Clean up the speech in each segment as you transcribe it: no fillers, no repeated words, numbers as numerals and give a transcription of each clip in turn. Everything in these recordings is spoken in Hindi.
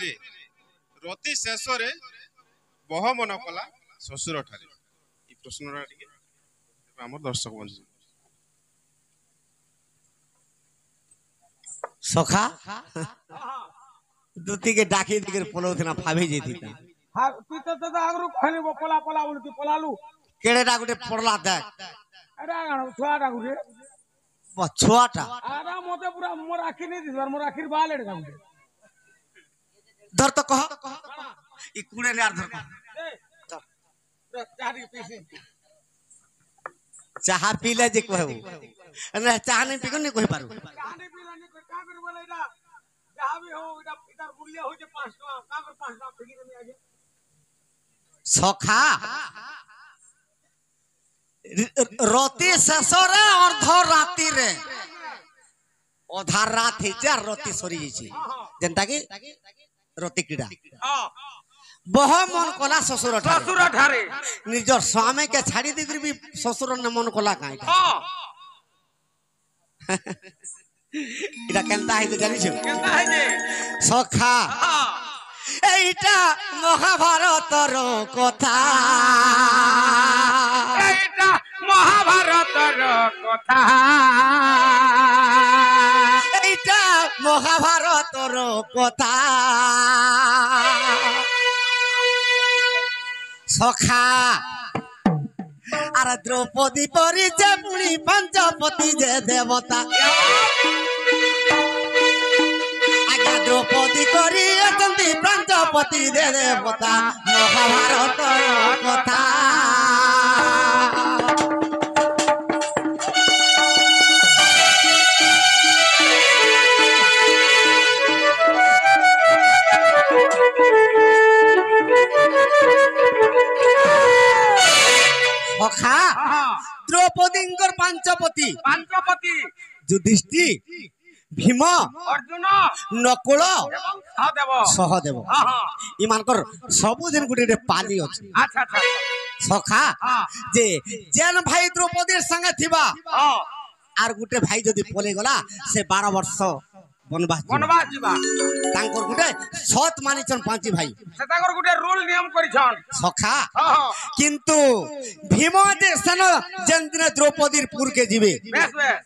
रे रति शेष रे बह मन कला शशुर ठारे ये प्रश्न आम दर्शक बंधु सखा दुती के डाकी दिकर पलो थे ना फावे जेती था हां तू तो आगरु खाली पला पला बोलती पलालू केड़ेटा गुटे पड़ला देख अरे छुआटा गुटे छुआटा अरे मते पूरा मोर आखि नहीं दिस मोर आखिर बाल एडा गुटे धर तो कह ई कुड़े ने धर चाह पीले जे कहू ना चाह नहीं पीको नहीं कहि पारू चाह नहीं पीला नहीं का कर बोले एडा जहां भी हो एडा इधर बुलिया हो जे 5 टका का कर 5 टका फेंकी दे आगे सखा रति शेषरे अर्ध राति रे अधा रात हे चार रति सरी जैछि जेंता कि रति कीड़ा बह मन कला ससुर ठारे निजर स्वामी के छाड़ी दिकर भी ससुर ने मन कला काई इटा केनता है जानि छ केनता है जे सखा এইটা মহাভারতর কথা এইটা মহাভারতর কথা এইটা মহাভারতর কথা সখা আর দ্রৌপদী পরিচয় পুনি পঞ্চপতি যে দেবতা द्रौपदी करी पंचपति दे देवता महाभारत कथा सखा द्रौपदी पंचपति युधिष्ठिर भीम अर्जुन नकुल सहदेव इमानकर सबु दिन गुटे पाली अछि अच्छा अच्छा सखा जे जेन भाई द्रौपदी संगे थिबा आर गुटे भाई जदी पले गला से 12 वर्ष वनवास जीवा तांकर गुटे सत मानिचन पांची भाई से तांकर गुटे रूल नियम करिछन सखा किंतु भीम जे सन जेन दिन द्रौपदीर पुर के जीवे बेस बेस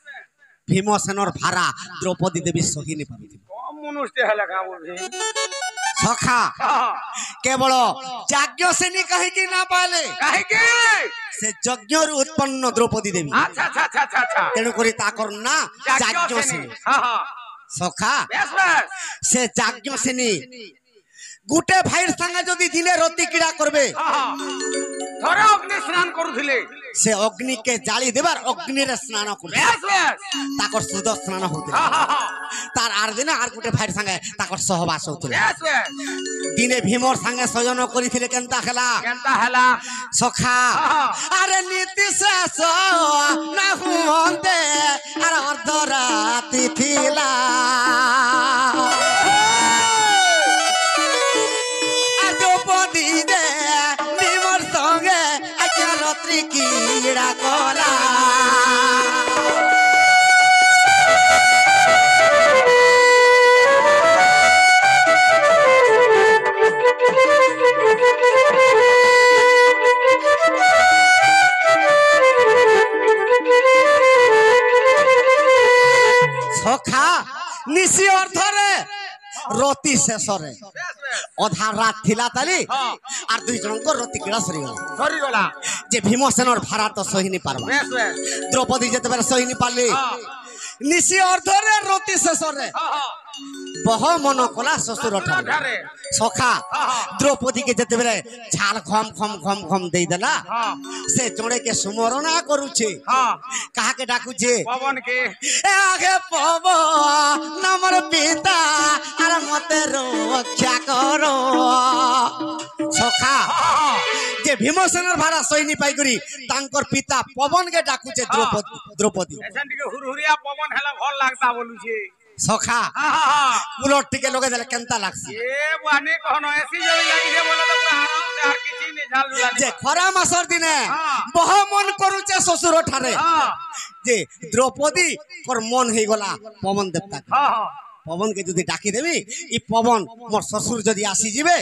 भीमसेनर भारा द्रौपदी देवी सही नहीं पाबी कम मनुष्य हला का बोल सखा केवल यज्ञ से नहीं कहि कि ना पाले काहे के से यज्ञ रु उत्पन्न द्रौपदी देवी अच्छा अच्छा अच्छा अच्छा तेनु करी ताकर ना यज्ञ से हां हां सखा बेस बेस से यज्ञ से नहीं गुटे भाईर संगे जदी दिने रति कीड़ा करबे थोड़े अग्नि स्नान करूथिले से अग्नि के जाली देबार अग्नि रे स्नान करबे बेस बेस ताकर सुद स्नान होते तार आर दिन आर गुटे भाईर संगे ताकर सहवास होते बेस बेस दिने भीमर संगे सजन करिथिले केनता हला सखा अरे नीति शेष ना हुंते अरे अर्ध राति थिला द्रौपदी दे भीमर संगे आज्ञा रात्रि कीड़ा कला सखा निशी अर्धरे रति शेषरे अधा रात थिला ताली आर दुई जनक रति कीड़ा सरी गला जे भीमसेनर भारा तो सही नहीं पारबा द्रौपदी जते बेर सही नहीं पाली निशी अर्धरे रति शेषरे बह मन कला ससुर ठारे सखा द्रौपदी के जते बेले झाल खम खम खम खम देई देला से जोड़े के सुमरणा करूछे कहा के डाकुछे पवन के ए आगे पवन नमर पिता अरे मते रक्षा करो सखा जे भीमसेनर भारा सैनी पाई करी तांकर पिता पवन के डाकुछे द्रौपदी एसन के हुरहुरिया पवन हला भल लागता बोलुछे सखा बुलेट टिके लगे देले केनता लागसी ए बाने कहनो ऐसी जली लागी दे बोला तो आराम से हर किछि ने झाल झुला जे खरा मासर दिने बह मन करूचे ससुर ठारे जे द्रौपदी कर मन हे गला पवन देवता पवन के जदि डाकी देवी ई पवन मोर ससुर जदि आसी जिवे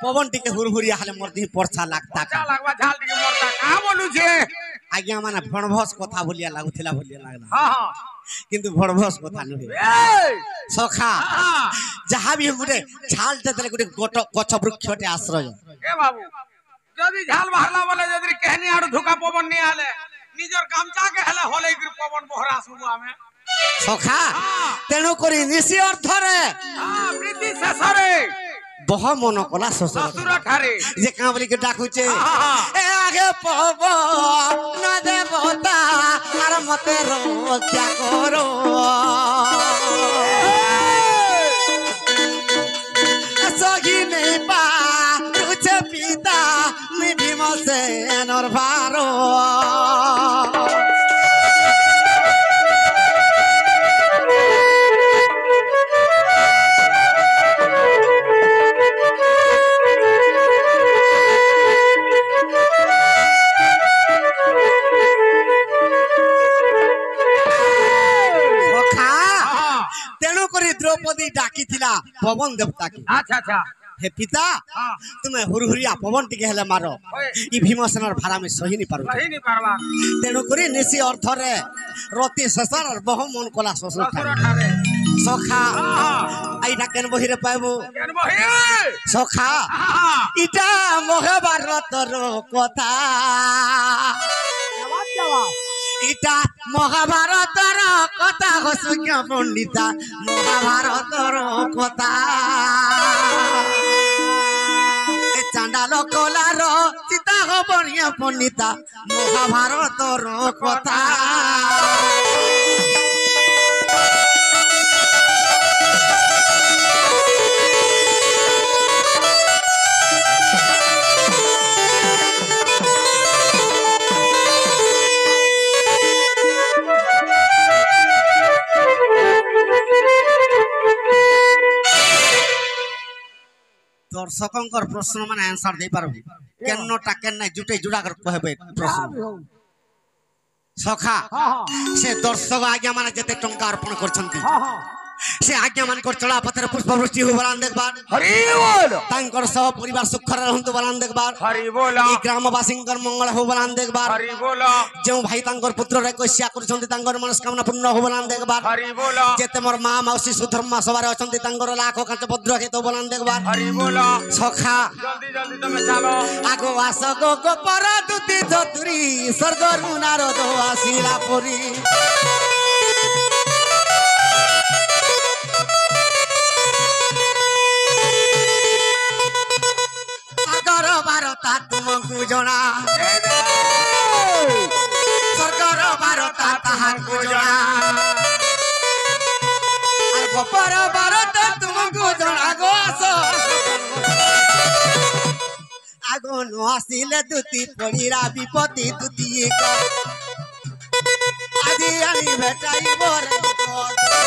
पवन टिके हुरहुरिया हाले मोर देह परछा लागता अच्छा लागवा झाल टिके मोरता का बोलू छे आज्ञा माने भणभस कथा बोलिया लागुथिला बोलिया लागला हां हां किंतु भणभस कथा नुहे सखा जहा भी गुटे झाल तेतले गुटे गछ वृक्षटे आश्रय ए बाबू जदि झाल बाहरला बोले जदि कहनी आडू धुका पवन नहीं आले निजर गामचा के हले होले कि पवन बहरा सुबुआ में सखा तेनु करी निसी अर्थ रे हां प्रीति शेषरे बह मन कला ससुर ठारे जे का बोली के डाकुचे ए आगे पवन न देवता आर मते रक्षा करो सगी नहीं पा तुझे पिता मी भीमसेन और भारो द्रौपदी डाकी थिला पवन देवता की अच्छा अच्छा हे पिता तुम्हें हुरहुरिया पवन टिके हेले मारो ई भीमसेनर भारा में सही नहीं पारबा तेनु करी निसी अर्थ रे रति शेषर बहु मन कला ससुर ठारे सखा आइटा केन बहिरे पाइबो केन बहि सखा इटा महाभारतर कथा इटा महाभारतर कथा हसुज्ञ पंडिता महाभारतर कथा चांडाल कलार सीता हबणिया पंडिता महाभारतर कथा दर्शकों प्रश्न मान आंसर दे पारबे केन्नटा केन्ना जुटे जुड़ा कर कहबे प्रश्न सखा से दर्शक आज्ञा माने जते टंका अर्पण करछंती से आज्ञा मान कर चला पथर पुष्पवृष्टि हो बलान देखबार हरि बोल तांकर सब परिवार सुखर रहंतु बलान देखबार हरि बोल ई ग्रामवासींकर मंगल हो बलान देखबार हरि बोल जो भाई तांकर पुत्र रे कश्या करछंती तांकर मनस्कामना पूर्ण हो बलान देखबार हरि बोल जेते मोर मां मौसी सुधर्मा सवार अछंती तांकर लाखो कांच भद्र के तो बलान देखबार हरि बोल सखा जल्दी जल्दी तमे चलो आगो आसो गो पर दुति धतुरी स्वर्ग रुनार दो आसिला पुरी भारता तुमको जना सरकार भारता ताहाको जना और गोपर भारता तुमको जना गो आगो नो आसिले दुती पड़ीरा विपत्ति दुती का आदि आनी भेटाई बोरे